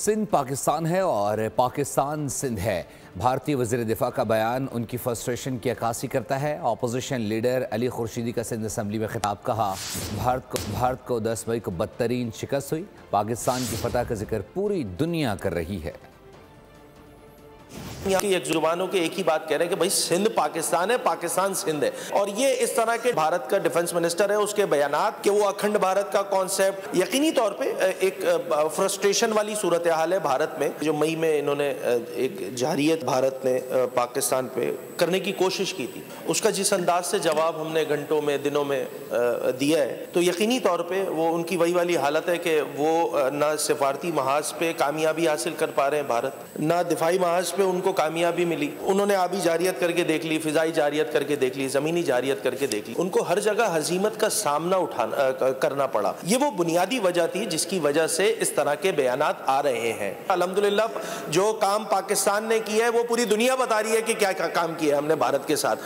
سندھ پاکستان ہے اور پاکستان سندھ ہے۔ بھارتی وزیر دفاع کا بیان ان کی فرسٹریشن کی عکاسی کرتا ہے۔ اپوزیشن لیڈر علی خورشیدی کا سندھ اسمبلی میں خطاب کہا، بھارت کو 10 مئی کو بدترین شکست ہوئی، پاکستان کی فتح کا ذکر پوری دنیا کر رہی ہے۔ ایک زبانوں کے ایک ہی بات کہہ رہے ہیں کہ بھائی سندھ پاکستان ہے، پاکستان سندھ ہے، اور یہ اس طرح کے بھارت کا ڈیفنس منسٹر ہے، اس کے بیانات کہ وہ اکھنڈ بھارت کا کانسیپٹ یقینی طور پہ ایک فرسٹریشن والی صورتحال ہے بھارت میں، جو مئی میں انہوں نے ایک جارحیت بھارت نے پاکستان پہ کرنے کی کوشش کی تھی، اس کا جس انداز سے جواب ہم نے گھنٹوں میں دنوں میں دیا ہے، تو یقینی طور پہ وہ ان کی وہی والی حالت ہے کہ وہ نہ سفارتی محاذ پہ کامیابی حاصل کر پا رہے ہیں بھارت، نہ دفاعی محاذ پہ ان کو کامیابی ملی۔ انہوں نے آبی جارحیت کر کے دیکھ لی، فضائی جارحیت کر کے دیکھ لی، زمینی جارحیت کر کے دیکھ لی، ان کو ہر جگہ ہزیمت کا سامنا کرنا پڑا۔ یہ وہ بنیادی وجہ تھی جس کی وجہ سے اس طرح کے بیانات آ رہے ہیں۔ الحمدللہ جو کام پاکستان نے کیا ہے وہ پوری دنیا بتا رہی ہے کہ کیا کام کیا ہے ہم نے بھارت کے ساتھ۔